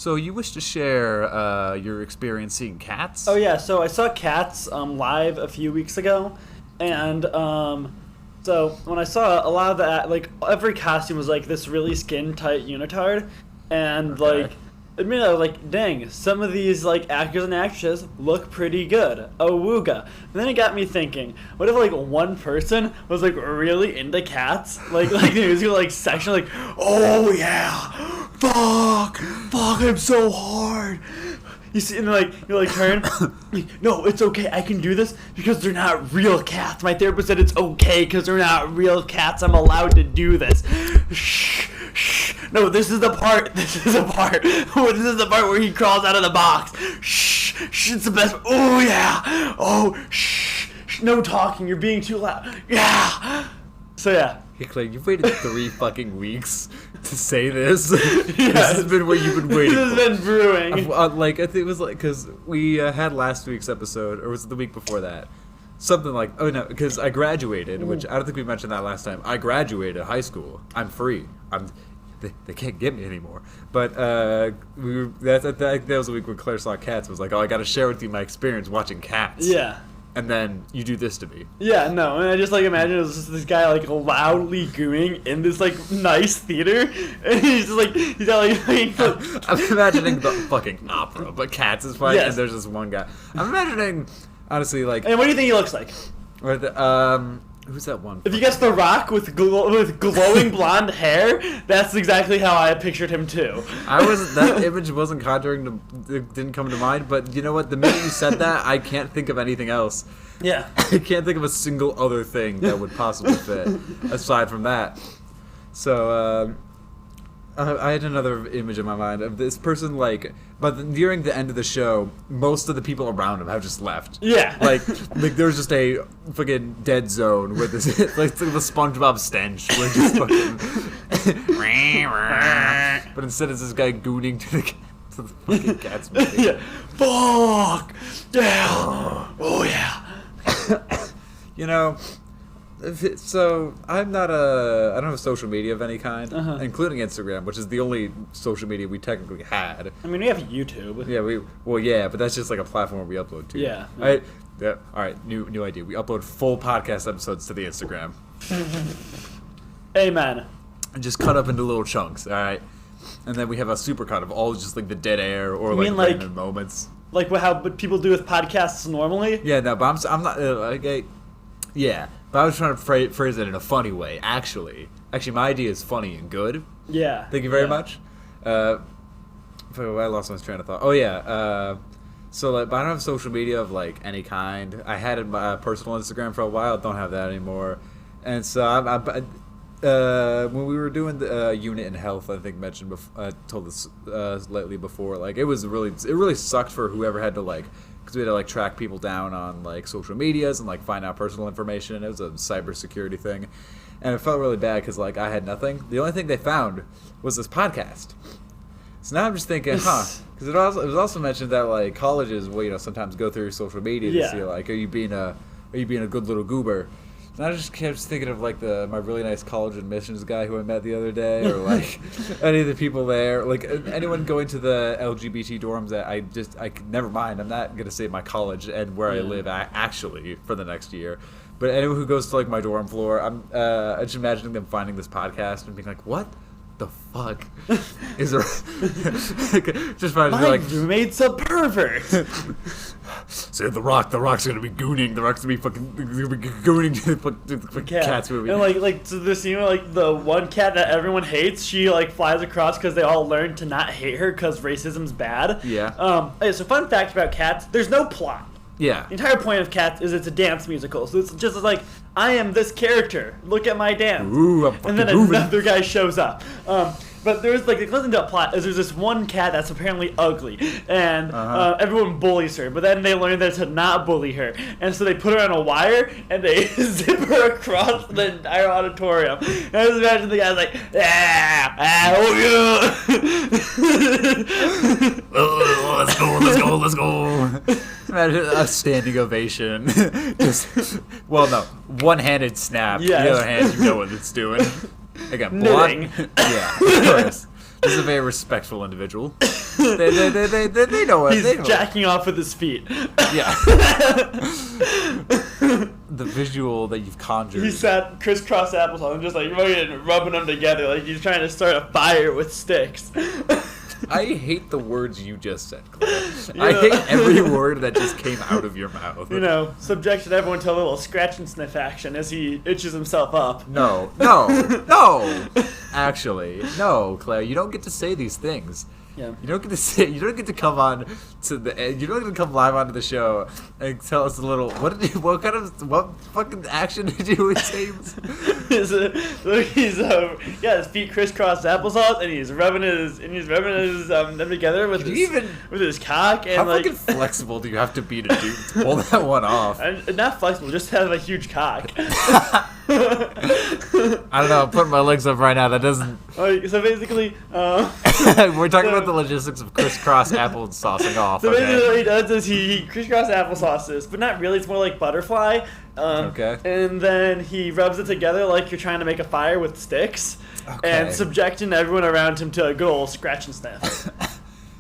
So you wish to share your experience seeing Cats? Oh yeah, so I saw Cats live a few weeks ago, and so when I saw a lot of that, like every costume was like this really skin tight unitard, and Okay. like admit I was like, dang, some of these like actors and actresses look pretty good. Oh wooga. And then it got me thinking, what if like one person was like really into Cats, like the musical like section, like, oh yeah, fuck, I'm so hard. You see, and like you like turn, like, no, it's okay. I can do this because they're not real cats. My therapist said it's okay because they're not real cats. I'm allowed to do this. Shh, shh. No, this is the part. This is the part. This is the part where he crawls out of the box. Shh, shh. It's the best. Oh yeah. Oh shh. No talking. You're being too loud. Yeah. So yeah. Hey, Clay, you've waited 3 fucking weeks to say this. This has been what you've been waiting for. This has been brewing. I think it was like, because we had last week's episode, or was it the week before that? Something like, oh no, because I graduated, which I don't think we mentioned that last time. I graduated high school. I'm free. They can't get me anymore. But that was the week when Claire saw Cats. Was like, oh, I got to share with you my experience watching Cats. Yeah. And then you do this to me. Yeah, no, and I just like imagine it was just this guy like loudly gooing in this like nice theater, and he's just like he's got like I'm imagining the fucking opera, but Cats is fine, Yes. and there's this one guy. I'm imagining, honestly, like, And what do you think he looks like? who's that one? If you guess The Rock with glowing blonde hair, that's exactly how I pictured him too. That image wasn't conjuring it didn't come to mind, but you know what? The minute you said that, I can't think of anything else. Yeah. I can't think of a single other thing that would possibly fit aside from that. So, I had another image in my mind of this person, like, but during the end of the show, most of the people around him have just left. Yeah. Like there's just a fucking dead zone where this, like the SpongeBob stench, where just fucking, but instead it's this guy gooning to the fucking Cats movie. Yeah. Fuck. Yeah. Oh yeah. You know, so I don't have social media of any kind, including Instagram, which is the only social media we technically had. I mean, we have YouTube. Yeah, but that's just like a platform we upload to. Yeah. All right, new idea. We upload full podcast episodes to the Instagram. Amen. And just cut up into little chunks, all right? And then we have a supercut of all just like the dead air or like random moments. Like how people do with podcasts normally? Yeah, no, but I'm not yeah. But I was trying to phrase it in a funny way, actually. Actually, my idea is funny and good. Yeah. Thank you very much. I lost my train of thought. Oh, yeah. So, like, but I don't have social media of, like, any kind. I had my personal Instagram for a while. Don't have that anymore. And so, when we were doing the unit in health, I think mentioned told this lately before, like, it really sucked for whoever had to, like, because we had to like track people down on like social medias and like find out personal information. It was a cybersecurity thing, and it felt really bad because like I had nothing. The only thing they found was this podcast. So now I'm just thinking, because it was also mentioned that like colleges will sometimes go through your social media to see like are you being a good little goober. And I just kept thinking of like my really nice college admissions guy who I met the other day, or like any of the people there, like anyone going to the LGBT dorms that never mind. I'm not gonna say my college and where I live actually for the next year, but anyone who goes to like my dorm floor, I'm just imagining them finding this podcast and being like, what the fuck is there? Just My like roommate's a pervert. Say The Rock's gonna be gooning. The Rock's gonna be gooning to the Cats movie. And like so this, like the one cat that everyone hates, she like flies across because they all learn to not hate her because racism's bad. Yeah. Okay, so fun fact about Cats: there's no plot. Yeah. The entire point of Cats is it's a dance musical, so it's just like I am this character. Look at my dance. Ooh, I'm fucking and then moving. Another guy shows up. But there's like it goes into a plot. Is there's this one cat that's apparently ugly, and everyone bullies her. But then they learn that to not bully her, and so they put her on a wire and they zip her across the entire auditorium. And I just imagine the guy's like, Let's go. Imagine a standing ovation. One-handed snap. Yes. The other hand, you know what it's doing. Again, Knitting. Yeah, of course. This is a very respectful individual. They know it. He's jacking off with his feet. Yeah. The visual that you've conjured. He sat crisscross applesauce and just like fucking rubbing them together like he's trying to start a fire with sticks. I hate the words you just said, Claire. I hate every word that just came out of your mouth. You know, subjected everyone to a little scratch and sniff action as he itches himself up. No. Actually, no, Claire. You don't get to say these things. Yeah. You don't get to say. You don't get to come on to the. You don't get to come live onto the show and tell us a little. What fucking action did you say? He's his feet crisscross applesauce, and he's rubbing his them together with his cock. And how fucking flexible do you have to be to pull that one off? And not flexible, just have a huge cock. I don't know. I'm putting my legs up right now. That doesn't. So basically, we're talking about the logistics of crisscross apple saucing off. So basically, what he does is he crisscross applesauces, but not really. It's more like butterfly. Okay. And then he rubs it together like you're trying to make a fire with sticks, okay. and subjecting everyone around him to a good old scratch and sniff.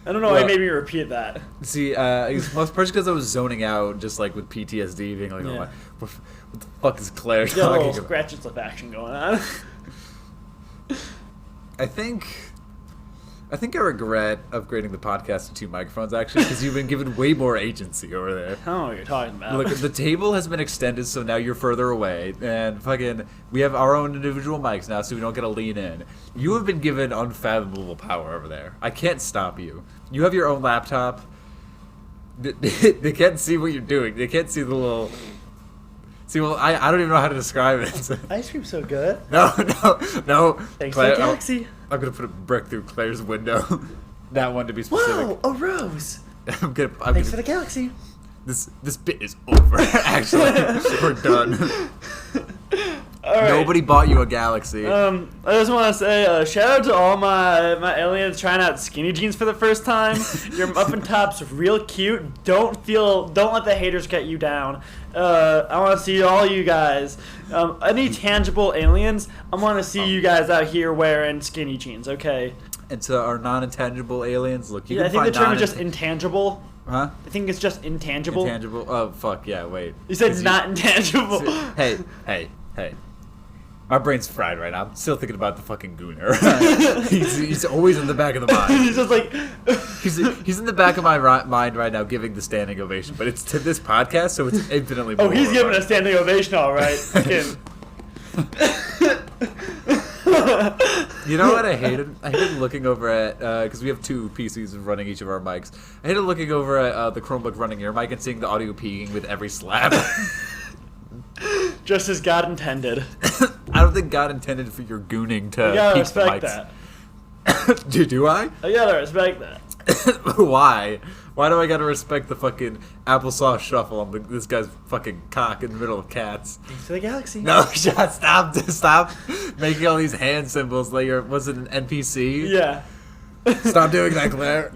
I don't know why he made me repeat that. See, it's partially because I was zoning out, just like with PTSD, being like, Yeah. what the fuck is Claire Got a talking little about? scratch and sniff action going on. I think I regret upgrading the podcast to 2 microphones, actually, because you've been given way more agency over there. I don't know what you're talking about. Look, the table has been extended, so now you're further away, and fucking, we have our own individual mics now, so we don't get to lean in. You have been given unfathomable power over there. I can't stop you. You have your own laptop. They can't see what you're doing. They can't see the little... See, well, I don't even know how to describe it. Ice cream's so good. No. Thanks Claire, to the Galaxy. I'm gonna put a brick through Claire's window. That one to be specific. Whoa, a rose. Thanks for the Galaxy. This bit is over. Actually, we're done. All right. Nobody bought you a Galaxy. I just want to say shout out to all my aliens trying out skinny jeans for the first time. Your muffin top's real cute. Don't let the haters get you down. I want to see all you guys. Any tangible aliens, I want to see you guys out here wearing skinny jeans. Okay. And to our non-intangible aliens, look, you Yeah, I can think the find term is just intangible. Huh? I think it's just intangible. Intangible? Oh, fuck, yeah, wait. You said not intangible. Hey. My brain's fried right now. I'm still thinking about the fucking gooner. he's always in the back of the mind. He's just like... he's in the back of my mind right now giving the standing ovation, but it's to this podcast, so it's infinitely more. Oh, he's giving a standing ovation, all right. You know what I hated? I hated looking over at, because we have 2 PCs running each of our mics. I hated looking over at the Chromebook running your mic and seeing the audio peaking with every slap. Just as God intended. I don't think God intended for your gooning to You gotta peak the respect mics. that. Do I? I gotta respect that. Why? Why do I gotta respect the fucking applesauce shuffle on this guy's fucking cock in the middle of cats? Thanks for the Galaxy. No, stop making all these hand symbols like was it an NPC? Yeah. Stop doing that, Claire.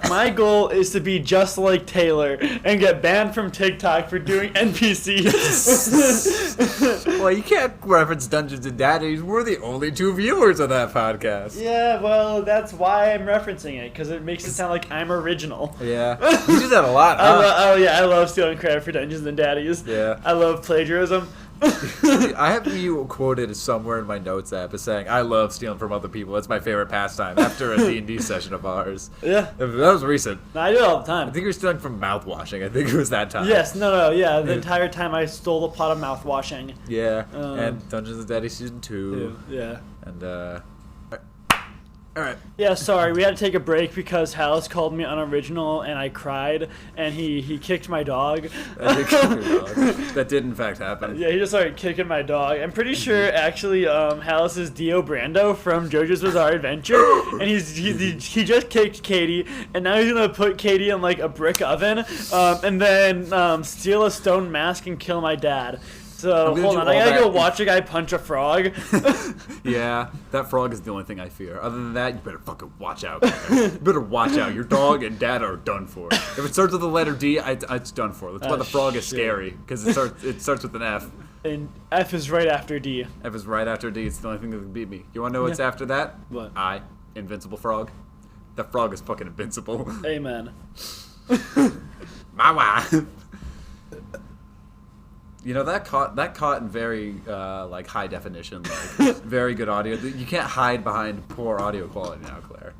My goal is to be just like Taylor and get banned from TikTok for doing NPCs. Well, you can't reference Dungeons and Daddies. We're the only 2 viewers of that podcast. Yeah, well, that's why I'm referencing it, because it makes it sound like I'm original. Yeah, you do that a lot, huh? I love stealing credit for Dungeons and Daddies. Yeah. I love plagiarism. I have you quoted somewhere in my notes app as saying, I love stealing from other people. It's my favorite pastime after a D&D session of ours. Yeah. That was recent. I do it all the time. I think you're stealing from mouthwashing. I think it was that time. Yes, yeah. The entire time I stole the pot of mouthwashing. Yeah, and Dungeons and Daddies Season 2. Yeah. And, Alright. Yeah, sorry, we had to take a break because Hallis called me unoriginal and I cried and he kicked my dog. That did in fact happen. Yeah, he just started kicking my dog. I'm pretty sure actually Hallis is Dio Brando from JoJo's Bizarre Adventure, and he just kicked Katie, and now he's gonna put Katie in like a brick oven, and then steal a stone mask and kill my dad. So, hold on, I gotta go watch a guy punch a frog. Yeah, that frog is the only thing I fear. Other than that, you better fucking watch out. You better watch out. Your dog and dad are done for. If it starts with the letter D, it's done for. That's why the frog is scary, because it starts with an F. And F is right after D. F is right after D. It's the only thing that can beat me. You want to know what's after that? What? I. invincible frog. That frog is fucking invincible. Amen. Mama. You know, that caught in very like high definition, like very good audio. You can't hide behind poor audio quality now, Claire.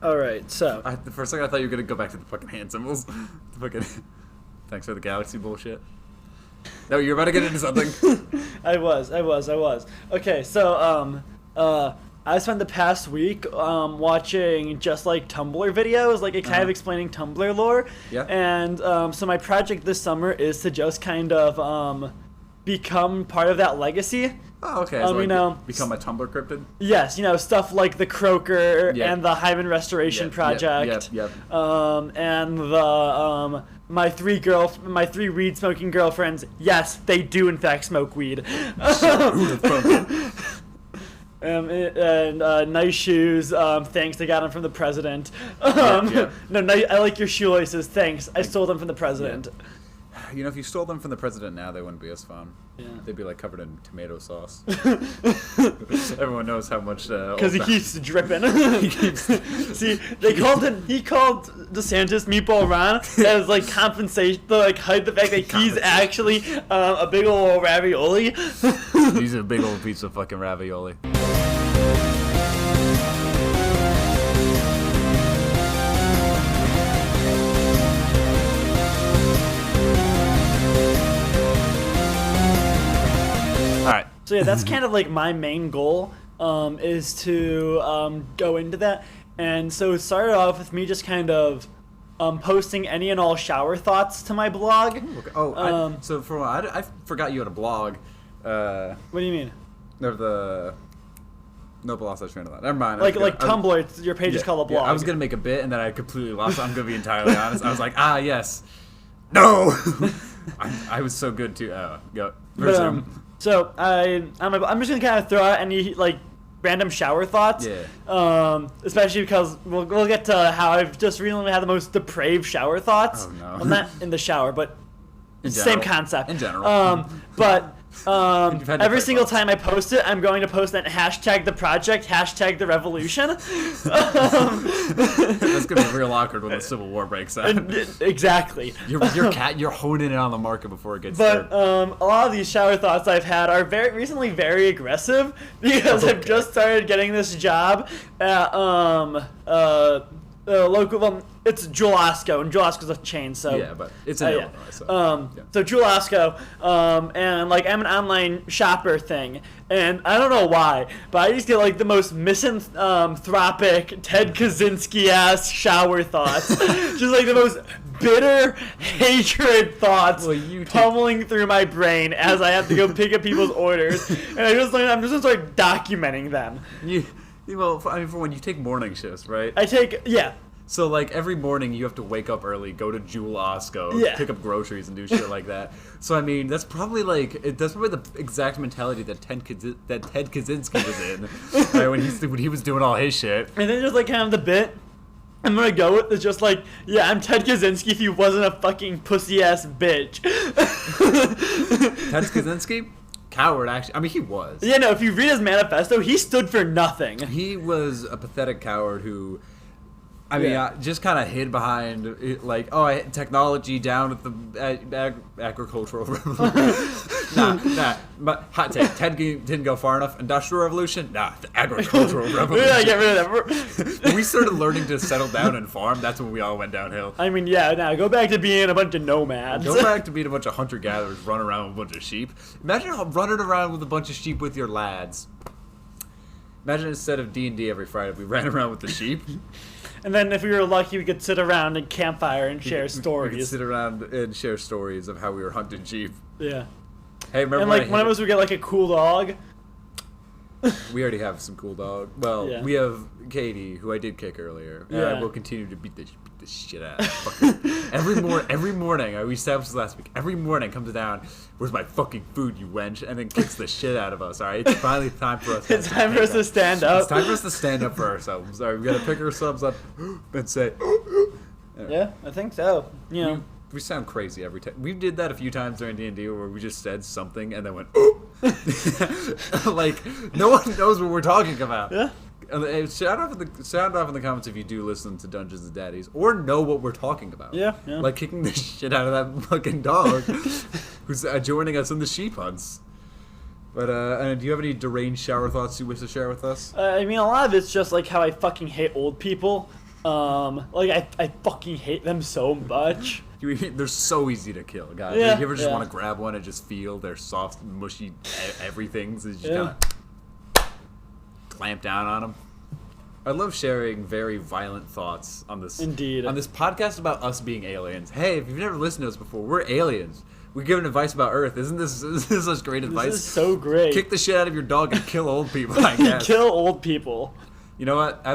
All right, so For a second I thought you were gonna go back to the fucking hand symbols. The fucking thanks for the galaxy bullshit. No, you're about to get into something. I was. Okay, so I spent the past week watching just like Tumblr videos, like kind of explaining Tumblr lore. Yeah. And so my project this summer is to just kind of become part of that legacy. Oh, okay. So you know, become a Tumblr cryptid? Yes, you know, stuff like the Croaker Yeah. and the Hyman Restoration Project. Yep. And the my three weed smoking girlfriends. Yes, they do in fact smoke weed. And nice shoes. Thanks, I got them from the president. No, I like your shoelaces. Thanks, I stole them from the president. Yeah. You know, if you stole them from the president now, they wouldn't be as fun. Yeah. They'd be like covered in tomato sauce. Everyone knows how much. Because he keeps dripping. See, he called DeSantis Meatball Ron as like compensation to like hide the fact that he's actually a big old ravioli. He's a big old piece of fucking ravioli. Alright. So yeah, that's kind of like my main goal, is to go into that. And so it started off with me just kind of posting any and all shower thoughts to my blog. Okay. Oh, so for I forgot you had a blog. What do you mean? No, lost that train of thought. Never mind. Like Tumblr, your page is called a blog. Yeah, I was gonna make a bit and then I completely lost it. I'm gonna be entirely honest. I was like, yes, no. I was so good too. Go. So I'm just gonna kind of throw out any like random shower thoughts. Yeah. Especially because we'll get to how I've just recently had the most depraved shower thoughts. Oh no. Well, not in the shower, but same concept. In general. But every single thoughts. time I post it, I'm going to post that hashtag the project, hashtag the revolution. That's gonna be real awkward when the Civil War breaks out. Exactly. You're honing in on the market before it gets But started. a lot of these shower thoughts I've had are very aggressive because I've just started getting this job at local. Well, it's Jewel Osco, and Jewel Osco's a chain, so Yeah, but it's in Illinois. So Jewel Osco, and like I'm an online shopper thing, and I don't know why, but I just get like the most misanthropic Ted Kaczynski ass shower thoughts, just like the most bitter hatred thoughts pummeling through my brain as I have to go pick up people's orders, and I'm just gonna start documenting them. For when you take morning shifts, right? So like every morning you have to wake up early, go to Jewel Osco, pick up groceries and do shit like that. So I mean, that's probably the exact mentality that Ted Kaczynski was in right, when he was doing all his shit. And then just like kind of the bit I'm gonna go with is just like, yeah, I'm Ted Kaczynski if he wasn't a fucking pussy ass bitch. Ted Kaczynski? Coward, actually. I mean, he was. Yeah, no, if you read his manifesto, he stood for nothing. He was a pathetic coward who, just kind of hid behind, technology down at the agricultural revolution. But hot take, Ted didn't go far enough. Industrial revolution? Nah, the agricultural revolution. Yeah, get rid of that. When we started learning to settle down and farm, that's when we all went downhill. I mean, yeah, now go back to being a bunch of nomads. Go back to being a bunch of hunter-gatherers running around with a bunch of sheep. Imagine running around with a bunch of sheep with your lads. Imagine instead of D&D every Friday, we ran around with the sheep. And then if we were lucky, we could sit around and campfire and share stories. We could sit around and share stories of how we were hunting sheep. Yeah. Hey, remember? And like one of us would get like a cool dog. We already have some cool dog. Well, we have Katie, who I did kick earlier. And we'll continue to beat the shit out of fucking every morning. We established this last week. Every morning comes down. Where's my fucking food, you wench? And then kicks the shit out of us. All right, it's finally time for us. It's time for us to stand up. It's time for us to stand up for ourselves. All right, we gotta pick ourselves up and say. Yeah, I think so. You know. We sound crazy every time. We did that a few times during D&D where we just said something and then went, like, no one knows what we're talking about. Yeah. Sound off in the comments if you do listen to Dungeons and Daddies or know what we're talking about. Yeah. Like kicking the shit out of that fucking dog who's joining us in the sheep hunts. But do you have any deranged shower thoughts you wish to share with us? I mean, a lot of it's just like how I fucking hate old people. I fucking hate them so much. They're so easy to kill, guys. Yeah, You ever just want to grab one and just feel their soft, mushy everything? So you just kind of clamp down on them. I love sharing very violent thoughts on this. Indeed. On this podcast about us being aliens. Hey, if you've never listened to us before, we're aliens. We're giving advice about Earth. Isn't this such great advice? This is so great. Kick the shit out of your dog and kill old people, I guess. Kill old people. You know what?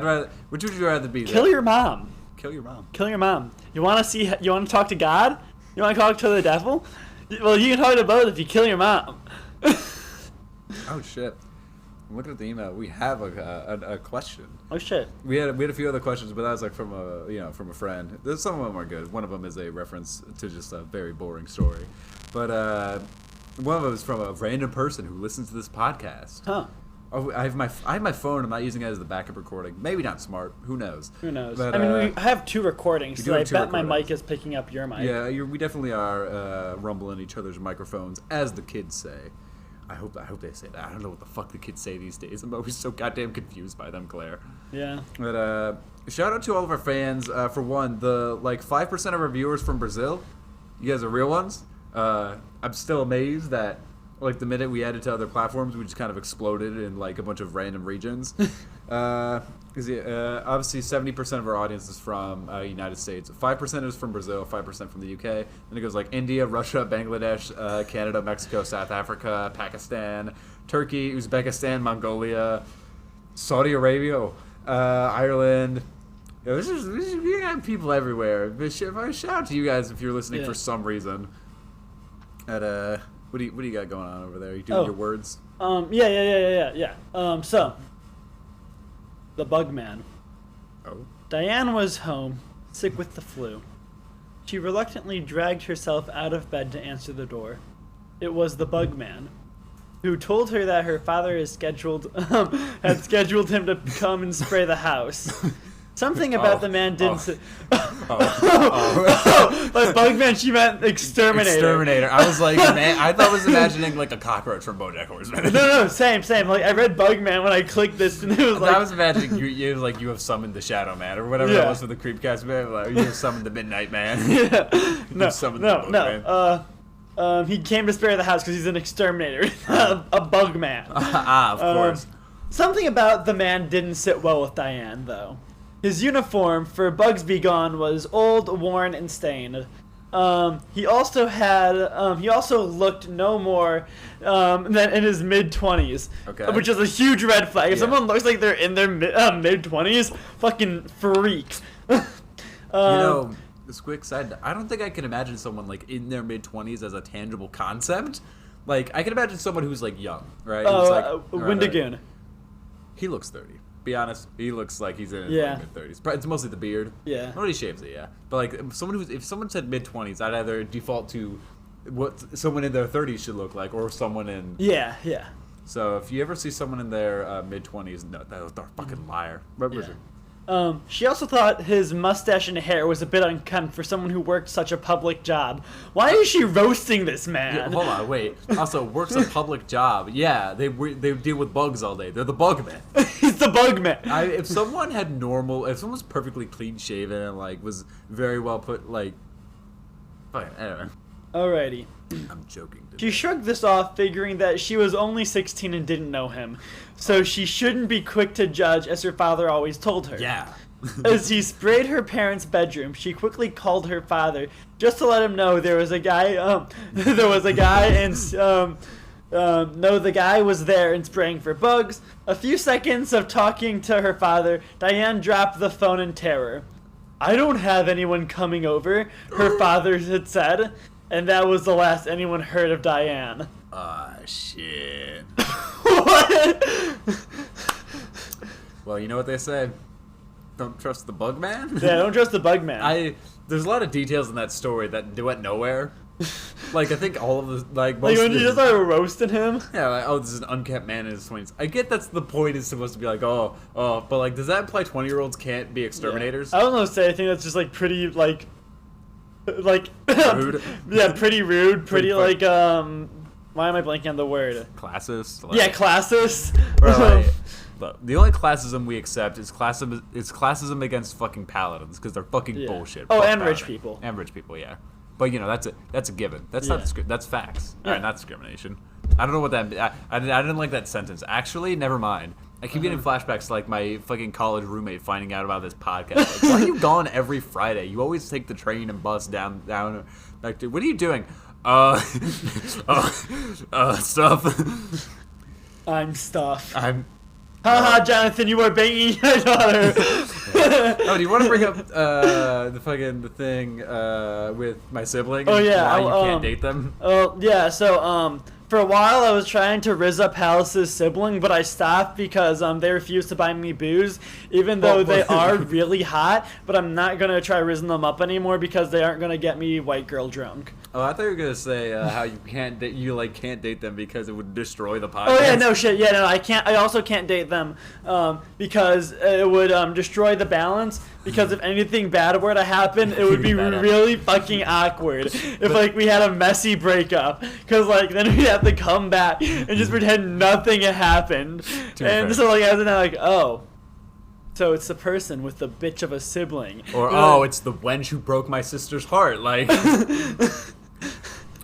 Which would you rather be? Kill your mom. Kill your mom. Kill your mom. You want to talk to God? You want to talk to the devil? Well, you can talk to both if you kill your mom. Oh shit! I'm looking at the email. We have a question. Oh shit. We had a few other questions, but that was like from a friend. Some of them are good. One of them is a reference to just a very boring story, but one of them is from a random person who listens to this podcast. Huh. Oh, I have my phone. I'm not using it as the backup recording. Maybe not smart. Who knows? Who knows? But, I mean, we have two recordings, so I bet my mic is picking up your mic. Yeah, we definitely are rumbling each other's microphones, as the kids say. I hope they say that. I don't know what the fuck the kids say these days. I'm always so goddamn confused by them, Claire. Yeah. But shout out to all of our fans. For one, the 5% of our viewers from Brazil. You guys are real ones. I'm still amazed that the minute we added to other platforms, we just kind of exploded in a bunch of random regions. Because obviously 70% of our audience is from United States, 5% is from Brazil, 5% from the UK, then it goes India, Russia, Bangladesh, Canada, Mexico, South Africa, Pakistan, Turkey, Uzbekistan, Mongolia, Saudi Arabia, Ireland. We got people everywhere. Shout out to you guys if you're listening for some reason. What do you got going on over there? You doing your words? Yeah. So, the bug man. Oh. Diane was home, sick with the flu. She reluctantly dragged herself out of bed to answer the door. It was the bug man, who told her that her father had scheduled him to come and spray the house. Something about the man didn't say... By Bugman, she meant exterminator. Exterminator. I was man, I thought I was imagining a cockroach from BoJack Horseman. No, same. I read Bugman when I clicked this, and it was I was imagining you have summoned the Shadow Man, or whatever that was for the Creepcast man. You have summoned the Midnight Man. No. He came to spare the house because he's an exterminator. A Bugman. Of course. Something about the man didn't sit well with Diane, though. His uniform for Bugs Be Gone was old, worn, and stained. He also looked no more than in his mid-20s, which is a huge red flag. If someone looks like they're in their mid-20s, fucking freak. This quick side, I don't think I can imagine someone in their mid-20s as a tangible concept. I can imagine someone who's young, right? Windigoon. He looks 30. Be honest, he looks like he's in his mid-30s. It's mostly the beard. Yeah. Nobody shaves it, yeah. But if someone said mid-20s, I'd either default to what someone in their 30s should look like, or someone in... Yeah. So if you ever see someone in their mid-20s, no, they're a fucking liar. She also thought his mustache and hair was a bit unkempt for someone who worked such a public job. Why is she roasting this man? Yeah, hold on, wait. Also, works a public job. Yeah, they deal with bugs all day. They're the bug man. He's the bug man. If someone was perfectly clean shaven and was very well put, I don't know. Alrighty. I'm joking. She shrugged this off, figuring that she was only 16 and didn't know him, so she shouldn't be quick to judge, as her father always told her. Yeah. As he sprayed her parents' bedroom, she quickly called her father just to let him know there was a guy. The guy was there and spraying for bugs. A few seconds of talking to her father, Diane dropped the phone in terror. "I don't have anyone coming over," her father had said. And that was the last anyone heard of Diane. Shit. What? Well, you know what they say. Don't trust the bug man? Yeah, don't trust the bug man. There's a lot of details in that story that went nowhere. Like, I think all of the, like, Like most when of you the, just started roasting him. yeah, like, oh, this is an unkept man in his 20s. I get that's the point is supposed to be like, oh, but, like, does that imply 20-year-olds can't be exterminators? Yeah. I don't know what to say. I think that's just like pretty like Rude? yeah, pretty rude. Pretty Pretty like why am I blanking on the word? Classist? Like, Yeah, classist. or, like, look, the only classism we accept is classism against fucking paladins because they're fucking bullshit. Oh, Fuck and rich paladin. people. And rich people, yeah. But you know that's a given. That's not that's facts. Yeah. All right, not discrimination. I don't know what that. I didn't like that sentence. Actually, never mind. I keep getting flashbacks to like my fucking college roommate finding out about this podcast. Like, why are you gone every Friday? You always take the train and bus down. Like, dude, what are you doing? Stuff. I'm stuff. I'm. Haha, Jonathan, you were banging your daughter. Oh, do you want to bring up the thing with my sibling? Oh, yeah, Why you can't date them? Oh, yeah, so, for a while I was trying to rizz up Palace's sibling, but I stopped because, they refused to buy me booze, even though they are really hot, but I'm not gonna try rizzing them up anymore because they aren't gonna get me white girl drunk. Oh, I thought you were gonna say how you can't date them because it would destroy the podcast. Oh yeah, no shit. Yeah, no, I can't. I also can't date them because it would destroy the balance. Because if anything bad were to happen, it would be really fucking awkward if like we had a messy breakup. Because like then we'd have to come back and just pretend nothing had happened. And so like I was like, oh. So it's the person with the bitch of a sibling. Or, oh, it's the wench who broke my sister's heart. Like,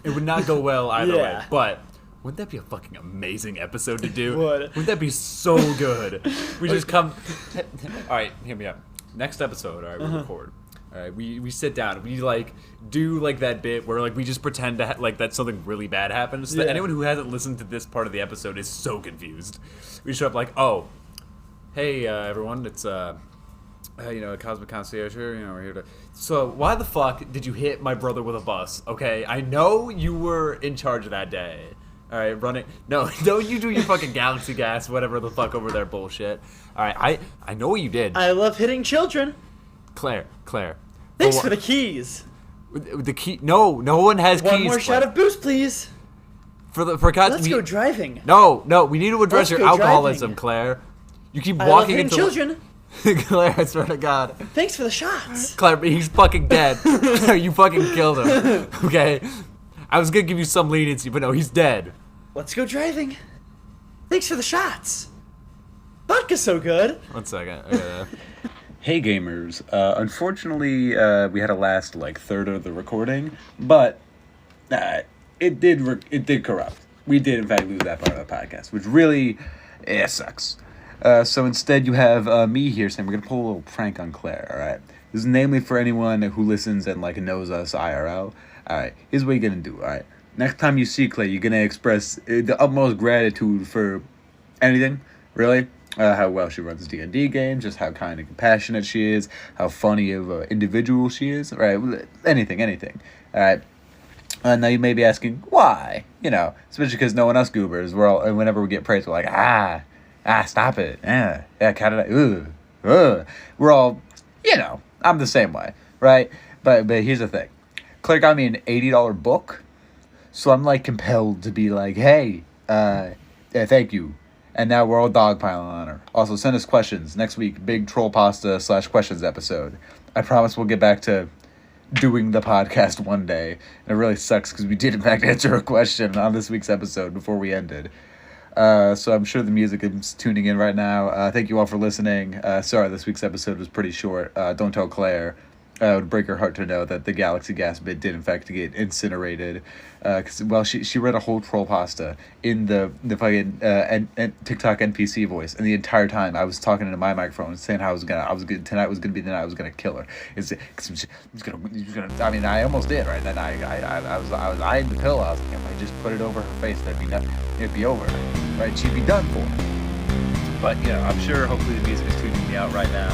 it would not go well either way. But wouldn't that be a fucking amazing episode to do? Wouldn't that be so good? We just come... All right, hear me out. Next episode, all right, we record. All right, we sit down. We, like, do, like, that bit where, like, we just pretend to like that something really bad happened. So that anyone who hasn't listened to this part of the episode is so confused. We show up like, oh... Hey everyone, it's a Cosmic Concierge here. You know, we're here to. So why the fuck did you hit my brother with a bus? Okay, I know you were in charge of that day. All right, run it. No, don't you do your fucking galaxy gas, whatever the fuck over there bullshit. All right, I know what you did. I love hitting children. Claire. Thanks for the keys. The key? No one has keys. One more shot of booze, please. Let's go driving. No, we need to address your alcoholism, driving. Claire. You keep walking into children. Claire, I swear to God. Thanks for the shots. Claire, he's fucking dead. You fucking killed him. Okay? I was gonna give you some leniency, but no, he's dead. Let's go driving. Thanks for the shots. Vodka's so good. 1 second. Hey gamers, unfortunately we had a last like third of the recording, but it did corrupt. We did in fact lose that part of the podcast, which really sucks. So instead you have me here saying we're gonna pull a little prank on Claire. All right, this is namely for anyone who listens and like knows us IRL. All right, here's what you're gonna do. All right, next time you see Claire, you're gonna express the utmost gratitude for anything, really. How well she runs D&D games, just how kind and compassionate she is, how funny of an individual she is, right? Anything, all right? Now you may be asking, why? You know, especially because no one else goobers, whenever we get praised, we're like, stop it, yeah, cut it, we're all, you know, I'm the same way, right? But here's the thing. Claire got me an $80 book, so I'm, like, compelled to be like, hey, thank you. And now we're all dogpiling on her. Also, send us questions. Next week, big troll pasta / questions episode. I promise we'll get back to doing the podcast one day. And it really sucks because we did, in fact, answer a question on this week's episode before we ended. So I'm sure the music is tuning in right now. Thank you all for listening. Sorry, this week's episode was pretty short. Don't tell Claire. It would break her heart to know that the Galaxy Gas bit did, in fact, get incinerated. Because, she read a whole troll pasta in the fucking TikTok NPC voice, and the entire time I was talking into my microphone saying how tonight was gonna be the night I was gonna kill her. I mean, I almost did, right? Then I was eyeing the pillow. I was like, if I just put it over her face, it'd be over, right? She'd be done for. But you know, I'm sure. Hopefully, the music is tuning me out right now.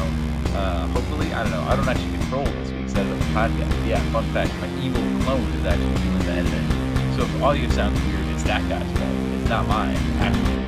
Hopefully, I don't know. I don't actually control this week's edit of the podcast. Yeah, fun fact, my evil clone is actually doing the editing. So if audio sounds weird, it's that guy's fault. It's not mine, actually.